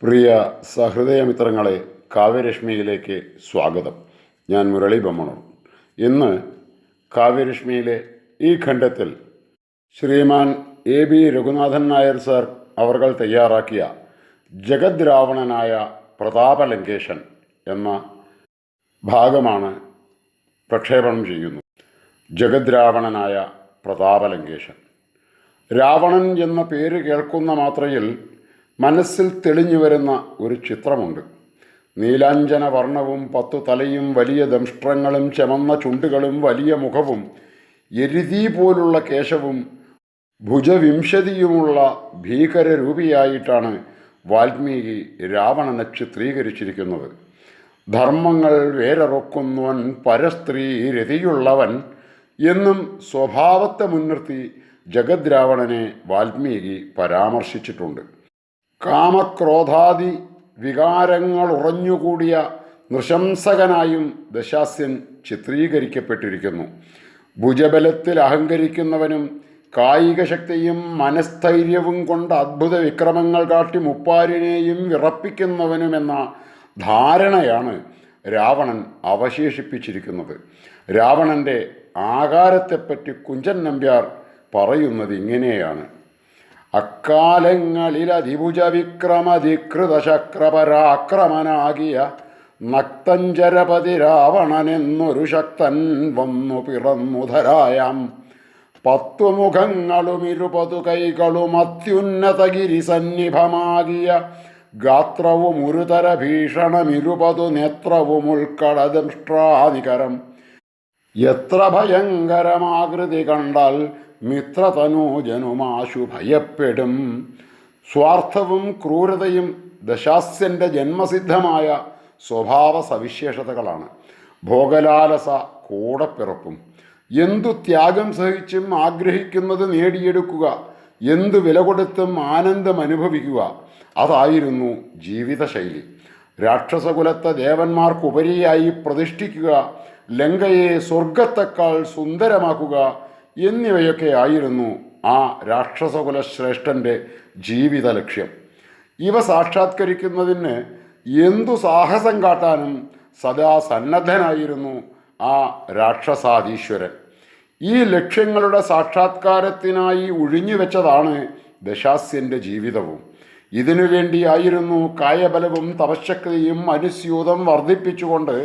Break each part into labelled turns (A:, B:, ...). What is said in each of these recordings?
A: പ്രിയ സഹൃദയമിത്രങ്ങളെ, കാവ്യരശ്മിയിലേക്ക് സ്വാഗതം. ഞാൻ മുരളി ബമ്മണൂർ. ഇന്ന് കാവ്യരശ്മിയിലെ ഈ ഖണ്ഡത്തിൽ ശ്രീമാൻ AB രഘുനാഥൻ നായർ സാർ അവർകൾ തയ്യാറാക്കിയ ജഗദ് രാവണനായ പ്രതാപലങ്കേശൻ എന്ന ഭാഗമാണ് പ്രക്ഷേപണം ചെയ്യുന്നത്. ജഗദ് രാവണനായ പ്രതാപലങ്കേശൻ. രാവണൻ എന്ന പേര് കേൾക്കുന്ന മാത്രയിൽ മനസ്സിൽ തെളിഞ്ഞു വരുന്ന ഒരു ചിത്രമുണ്ട്. നീലാഞ്ജന വർണ്ണവും 10 തലയും വലിയ ദംഷ്ട്രങ്ങളും ചെമന്ന ചുണ്ടുകളും വലിയ മുഖവും എരുതി പോലുള്ള കേശവും ഭുജവിംശതിയുമുള്ള ഭീകരരൂപിയായിട്ടാണ് വാൽമീകി രാവണനെ ചിത്രീകരിച്ചിരിക്കുന്നത്. ധർമ്മങ്ങൾ വേരറൊക്കുന്നവൻ പരസ്ത്രീ രതിയുള്ളവൻ എന്നും സ്വഭാവത്തെ മുൻനിർത്തി ജഗദ് രാവണനെ വാൽമീകി പരാമർശിച്ചിട്ടുണ്ട്. കാമക്രോധാദി വികാരങ്ങൾ ഉറഞ്ഞുകൂടിയ നൃശംസകനായും ദശാസ്യൻ ചിത്രീകരിക്കപ്പെട്ടിരിക്കുന്നു. ഭുജബലത്തിൽ അഹങ്കരിക്കുന്നവനും കായിക ശക്തിയും മനസ്ഥൈര്യവും കൊണ്ട് അദ്ഭുത വിക്രമങ്ങൾ കാട്ടി മുപ്പാരിനെയും വിറപ്പിക്കുന്നവനുമെന്ന ധാരണയാണ് രാവണൻ അവശേഷിപ്പിച്ചിരിക്കുന്നത്. രാവണൻ്റെ ആകാരത്തെപ്പറ്റി കുഞ്ചൻ നമ്പ്യാർ പറയുന്നത് ഇങ്ങനെയാണ്: അക്കാലങ്ങളിൽ അതിഭുജ വിക്രമധികൃത ശക്രപരാക്രമനാകിയ നക്തഞ്ചരപതി രാവണനെന്നൊരു ശക്തൻ വന്നു പിറന്നുധരായാം. 10 മുഖങ്ങളും 20 കൈകളും അത്യുന്നതഗിരി സന്നിഭമാകിയ ഗാത്രവും ഒരുതര ഭീഷണം 20 നേത്രവും ഉൾക്കടദംഷ്ട്രാനികരം. എത്ര ഭയങ്കരമാകൃതി കണ്ടാൽ മിത്രതനൂജനുമാശു ഭയപ്പെടും. സ്വാർത്ഥവും ക്രൂരതയും ദശാസ്യൻ്റെ ജന്മസിദ്ധമായ സ്വഭാവ സവിശേഷതകളാണ്. ഭോഗലാലസ കൂടപ്പിറപ്പും. എന്തു ത്യാഗം സഹിച്ചും ആഗ്രഹിക്കുന്നത് നേടിയെടുക്കുക, എന്തു വില കൊടുത്തും ആനന്ദം അനുഭവിക്കുക, അതായിരുന്നു ജീവിതശൈലി. രാക്ഷസകുലത്തെ ദേവന്മാർക്കുപരിയായി പ്രതിഷ്ഠിക്കുക, ലങ്കയെ സ്വർഗത്തെക്കാൾ സുന്ദരമാക്കുക എന്നിവയൊക്കെ ആയിരുന്നു ആ രാക്ഷസകുല ശ്രേഷ്ഠൻ്റെ ജീവിത ലക്ഷ്യം. ഇവ സാക്ഷാത്കരിക്കുന്നതിന് എന്തു സാഹസം കാട്ടാനും സദാ സന്നദ്ധനായിരുന്നു ആ രാക്ഷസാധീശ്വരൻ. ഈ ലക്ഷ്യങ്ങളുടെ സാക്ഷാത്കാരത്തിനായി ഒഴിഞ്ഞുവെച്ചതാണ് ദശാസ്യൻ്റെ ജീവിതവും. ഇതിനുവേണ്ടിയായിരുന്നു കായബലവും തപശക്തിയും അനുസ്യൂതം വർദ്ധിപ്പിച്ചുകൊണ്ട്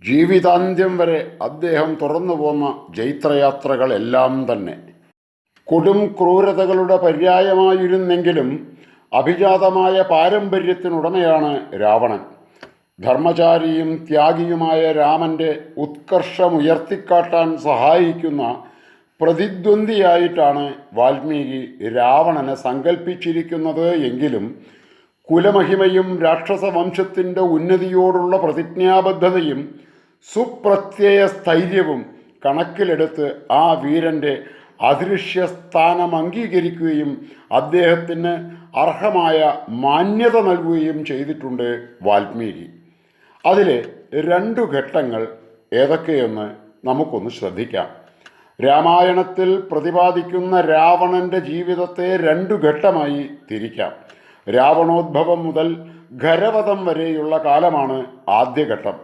A: ജീവിതാന്ത്യം വരെ അദ്ദേഹം തുറന്നു പോന്ന ജൈത്രയാത്രകളെല്ലാം തന്നെ. കൊടും ക്രൂരതകളുടെ പര്യായമായിരുന്നെങ്കിലും അഭിജാതമായ പാരമ്പര്യത്തിനുടമയാണ് രാവണൻ. ധർമ്മചാരിയും ത്യാഗിയുമായ രാമൻ്റെ ഉത്കർഷമുയർത്തിക്കാട്ടാൻ സഹായിക്കുന്ന പ്രതിദ്വന്ദ്വിയായിട്ടാണ് വാൽമീകി രാവണനെ സങ്കല്പിച്ചിരിക്കുന്നത് എങ്കിലും കുലമഹിമയും രാക്ഷസവംശത്തിൻ്റെ ഉന്നതിയോടുള്ള പ്രതിജ്ഞാബദ്ധതയും സുപ്രത്യയ സ്ഥൈര്യവും കണക്കിലെടുത്ത് ആ വീരൻ്റെ അദൃശ്യസ്ഥാനം അംഗീകരിക്കുകയും അദ്ദേഹത്തിന് അർഹമായ മാന്യത നൽകുകയും ചെയ്തിട്ടുണ്ട് വാൽമീകി. അതിലെ 2 ഘട്ടങ്ങൾ ഏതൊക്കെയെന്ന് നമുക്കൊന്ന് ശ്രദ്ധിക്കാം. രാമായണത്തിൽ പ്രതിപാദിക്കുന്ന രാവണൻ്റെ ജീവിതത്തെ 2 ഘട്ടമായി തിരിക്കാം. രാവണോദ്ഭവം മുതൽ ഖരവധം വരെയുള്ള കാലമാണ് ആദ്യഘട്ടം.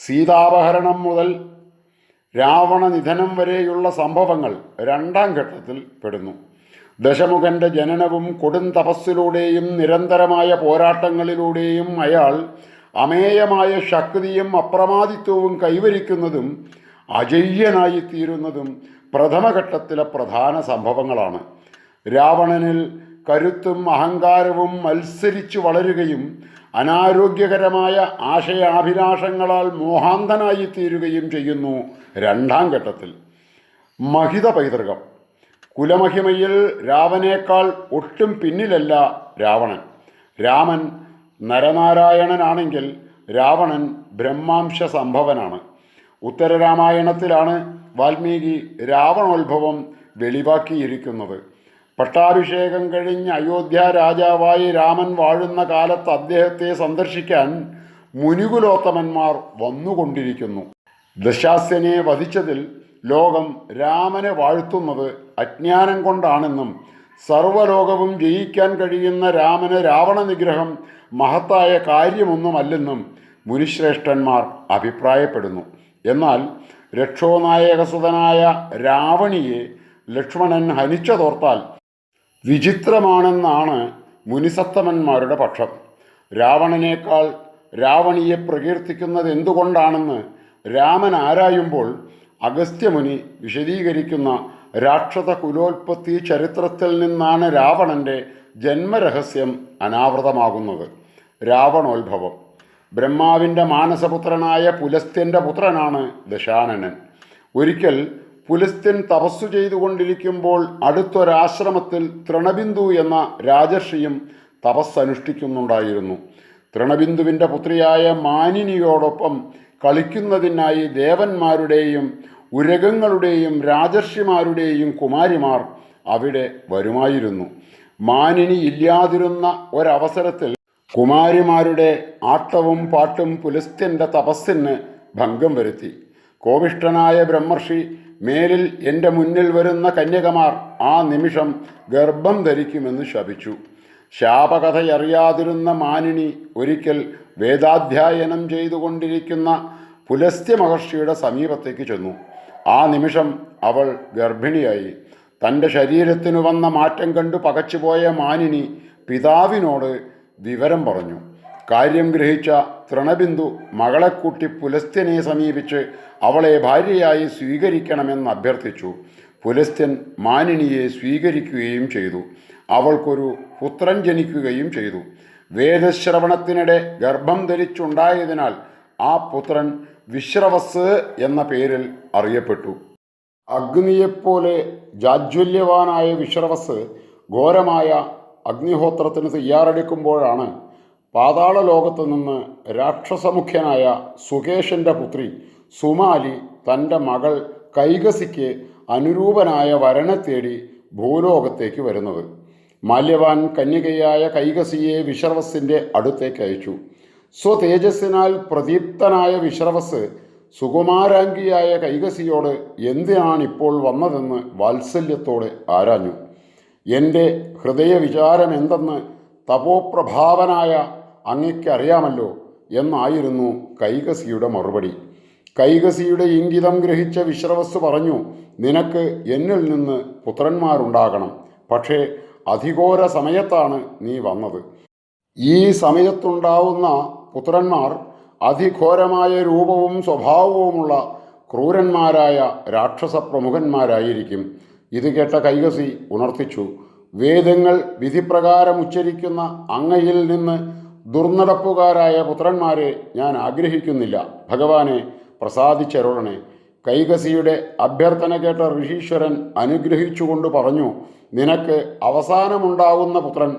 A: സീതാപഹരണം മുതൽ രാവണനിധനം വരെയുള്ള സംഭവങ്ങൾ 2ാം ഘട്ടത്തിൽ പെടുന്നു. ദശമുഖൻ്റെ ജനനവും കൊടും തപസ്സിലൂടെയും നിരന്തരമായ പോരാട്ടങ്ങളിലൂടെയും അയാൾ അമേയമായ ശക്തിയും അപ്രമാദിത്വവും കൈവരിക്കുന്നതും അജയ്യനായിത്തീരുന്നതും പ്രഥമഘട്ടത്തിലെ പ്രധാന സംഭവങ്ങളാണ്. രാവണനിൽ കരുത്തും അഹങ്കാരവും മത്സരിച്ചു വളരുകയും അനാരോഗ്യകരമായ ആശയാഭിലാഷങ്ങളാൽ മോഹാന്തനായിത്തീരുകയും ചെയ്യുന്നു 2ാം ഘട്ടത്തിൽ. മഹിത പൈതൃകം. കുലമഹിമയിൽ രാവണേക്കാൾ ഒട്ടും പിന്നിലല്ല രാവണൻ. രാമൻ നരനാരായണനാണെങ്കിൽ രാവണൻ ബ്രഹ്മാംശ സംഭവനാണ്. ഉത്തരരാമായണത്തിലാണ് വാൽമീകി രാവണോത്ഭവം വെളിവാക്കിയിരിക്കുന്നത്. പട്ടാഭിഷേകം കഴിഞ്ഞ് അയോധ്യ രാജാവായി രാമൻ വാഴുന്ന കാലത്ത് അദ്ദേഹത്തെ സന്ദർശിക്കാൻ മുനികുലോത്തമന്മാർ വന്നുകൊണ്ടിരിക്കുന്നു. ദശാസ്യനെ വധിച്ചതിൽ ലോകം രാമനെ വാഴ്ത്തുന്നത് അജ്ഞാനം കൊണ്ടാണെന്നും സർവലോകവും ജയിക്കാൻ കഴിയുന്ന രാമന് രാവണ നിഗ്രഹം മഹത്തായ കാര്യമൊന്നുമല്ലെന്നും മുനിശ്രേഷ്ഠന്മാർ അഭിപ്രായപ്പെടുന്നു. എന്നാൽ രക്ഷോനായകസുതനായ രാവണിയെ ലക്ഷ്മണൻ ഹനിച്ചതോർത്താൽ വിചിത്രമാണെന്നാണ് മുനിസത്തമന്മാരുടെ പക്ഷം. രാവണനേക്കാൾ രാവണിയെ പ്രകീർത്തിക്കുന്നത് എന്തുകൊണ്ടാണെന്ന് രാമൻ ആരായുമ്പോൾ അഗസ്ത്യമുനി വിശദീകരിക്കുന്ന രാക്ഷസ കുലോൽപത്തി ചരിത്രത്തിൽ നിന്നാണ് രാവണൻ്റെ ജന്മരഹസ്യം അനാവൃതമാകുന്നത്. രാവണോത്ഭവം. ബ്രഹ്മാവിൻ്റെ മാനസപുത്രനായ പുലസ്ത്യൻ്റെ പുത്രനാണ് ദശാനനൻ. ഒരിക്കൽ പുലസ്ത്യൻ തപസ്സു ചെയ്തുകൊണ്ടിരിക്കുമ്പോൾ അടുത്തൊരാശ്രമത്തിൽ തൃണബിന്ദു എന്ന രാജർഷിയും തപസ്സനുഷ്ഠിക്കുന്നുണ്ടായിരുന്നു. തൃണബിന്ദുവിൻ്റെ പുത്രിയായ മാനിനിയോടൊപ്പം കളിക്കുന്നതിനായി ദേവന്മാരുടെയും ഉരഗങ്ങളുടെയും രാജർഷിമാരുടെയും കുമാരിമാർ അവിടെ വരുമായിരുന്നു. മാനിനി ഇല്ലാതിരുന്ന ഒരവസരത്തിൽ കുമാരിമാരുടെ ആട്ടവും പാട്ടും പുലസ്ത്യൻ്റെ തപസ്സിന് ഭംഗം വരുത്തി. കോപിഷ്ഠനായ ബ്രഹ്മർഷി മേലിൽ എൻ്റെ മുന്നിൽ വരുന്ന കന്യകമാർ ആ നിമിഷം ഗർഭം ധരിക്കുമെന്ന് ശപിച്ചു. ശാപകഥയറിയാതിരുന്ന മാനിനി ഒരിക്കൽ വേദാധ്യായനം ചെയ്തുകൊണ്ടിരിക്കുന്ന പുലസ്ത്യ മഹർഷിയുടെ സമീപത്തേക്ക് ചെന്നു. ആ നിമിഷം അവൾ ഗർഭിണിയായി. തൻ്റെ ശരീരത്തിനു വന്ന മാറ്റം കണ്ടു പകച്ചുപോയ മാനിനി പിതാവിനോട് വിവരം പറഞ്ഞു. കാര്യം ഗ്രഹിച്ച തൃണബിന്ദു മകളെ കൂട്ടി പുലസ്ത്യനെ സമീപിച്ച് അവളെ ഭാര്യയായി സ്വീകരിക്കണമെന്ന് അഭ്യർത്ഥിച്ചു. പുലസ്ത്യൻ മാനിനിയെ സ്വീകരിക്കുകയും ചെയ്തു. അവൾക്കൊരു പുത്രൻ ജനിക്കുകയും ചെയ്തു. വേദശ്രവണത്തിനിടെ ഗർഭം ധരിച്ചുണ്ടായതിനാൽ ആ പുത്രൻ വിശ്രവസ് എന്ന പേരിൽ അറിയപ്പെട്ടു. അഗ്നിയെപ്പോലെ ജാജ്വല്യവാനായ വിശ്രവസ് ഘോരമായ അഗ്നിഹോത്രത്തിന് തയ്യാറെടുക്കുമ്പോഴാണ് പാതാള ലോകത്തു നിന്ന് രാക്ഷസമുഖ്യനായ സുകേശൻ്റെ പുത്രി സുമാലി തൻ്റെ മകൾ കൈകസിക്ക് അനുരൂപനായ വരനെ തേടി ഭൂലോകത്തേക്ക് വരുന്നത്. മാല്യവാൻ കന്യകയായ കൈകസിയെ വിശ്രവസിൻ്റെ അടുത്തേക്ക് അയച്ചു. സ്വതേജസ്സിനാൽ പ്രദീപ്തനായ വിശ്രവസ് സുകുമാരാംഗിയായ കൈകസിയോട് എന്തിനാണിപ്പോൾ വന്നതെന്ന് വാത്സല്യത്തോടെ ആരാഞ്ഞു. എൻ്റെ ഹൃദയവിചാരം എന്തെന്ന് തപോപ്രഭാവനായ അങ്ങയ്ക്കറിയാമല്ലോ എന്നായിരുന്നു കൈകസിയുടെ മറുപടി. കൈകസിയുടെ ഇംഗിതം ഗ്രഹിച്ച വിശ്രവസ് പറഞ്ഞു, നിനക്ക് എന്നിൽ നിന്ന് പുത്രന്മാരുണ്ടാകണം. പക്ഷേ അധിഘോര സമയത്താണ് നീ വന്നത്. ഈ സമയത്തുണ്ടാവുന്ന പുത്രന്മാർ അതിഘോരമായ രൂപവും സ്വഭാവവുമുള്ള ക്രൂരന്മാരായ രാക്ഷസ പ്രമുഖന്മാരായിരിക്കും. ഇത് കേട്ട കൈകസി ഉണർത്തിച്ചു, വേദങ്ങൾ വിധിപ്രകാരം ഉച്ചരിക്കുന്ന അങ്ങയിൽ നിന്ന് ദുർനടപ്പുകാരായ പുത്രന്മാരെ ഞാൻ ആഗ്രഹിക്കുന്നില്ല. ഭഗവാനെ പ്രസാദിച്ചരുളണേ. കൈകസിയുടെ അഭ്യർത്ഥന കേട്ട ഋഷീശ്വരൻ അനുഗ്രഹിച്ചുകൊണ്ട് പറഞ്ഞു, നിനക്ക് അവസാനമുണ്ടാകുന്ന പുത്രൻ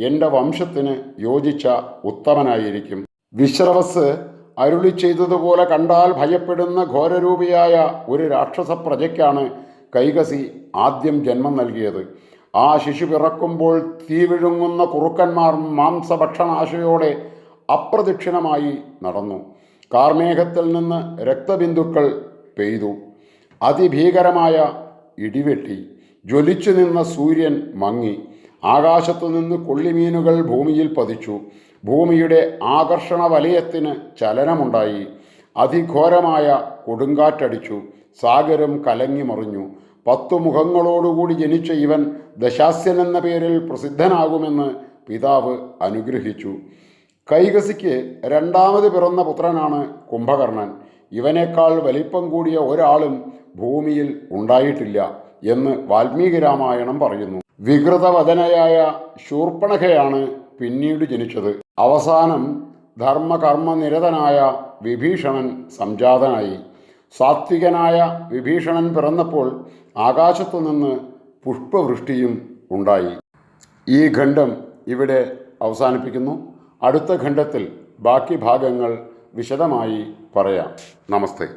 A: എൻ്റെ വംശത്തിന് യോജിച്ച ഉത്തമനായിരിക്കും. വിശ്രവസ് അരുളി ചെയ്തതുപോലെ കണ്ടാൽ ഭയപ്പെടുന്ന ഘോരരൂപിയായ ഒരു രാക്ഷസ പ്രജയ്ക്കാണ് കൈകസി ആദ്യം ജന്മം നൽകിയത്. ആ ശിശു പിറക്കുമ്പോൾ തീ വിഴുങ്ങുന്ന കുറുക്കന്മാർ മാംസഭക്ഷണാശയോടെ അപ്രദക്ഷിണമായി നടന്നു. കാർമേഘത്തിൽ നിന്ന് രക്തബിന്ദുക്കൾ പെയ്തു. അതിഭീകരമായ ഇടിവെട്ടി. ജ്വലിച്ചു നിന്ന സൂര്യൻ മങ്ങി. ആകാശത്തു നിന്ന് കൊള്ളിമീനുകൾ ഭൂമിയിൽ പതിച്ചു. ഭൂമിയുടെ ആകർഷണ വലയത്തിന് ചലനമുണ്ടായി. അതിഘോരമായ കൊടുങ്കാറ്റടിച്ചു. സാഗരം കലങ്ങി മറിഞ്ഞു. 10 മുഖങ്ങളോടുകൂടി ജനിച്ച ഇവൻ ദശാസ്യൻ എന്ന പേരിൽ പ്രസിദ്ധനാകുമെന്ന് പിതാവ് അനുഗ്രഹിച്ചു. കൈകസിക്ക് രണ്ടാമത് പിറന്ന പുത്രനാണ് കുംഭകർണൻ. ഇവനേക്കാൾ വലിപ്പം കൂടിയ ഒരാളും ഭൂമിയിൽ ഉണ്ടായിട്ടില്ല എന്ന് വാൽമീകി രാമായണം പറയുന്നു. വികൃതവദനയായ ശൂർപ്പണഖയാണ് പിന്നീട് ജനിച്ചത്. അവസാനം ധർമ്മകർമ്മനിരതനായ വിഭീഷണൻ സംജാതനായി. സാത്വികനായ വിഭീഷണൻ പിറന്നപ്പോൾ ആകാശത്തു നിന്ന് പുഷ്പവൃഷ്ടിയും ഉണ്ടായി. ഈ ഖണ്ഡം ഇവിടെ അവസാനിപ്പിക്കുന്നു. അടുത്ത ഖണ്ഡത്തിൽ ബാക്കി ഭാഗങ്ങൾ വിശദമായി പറയാം. നമസ്തേ.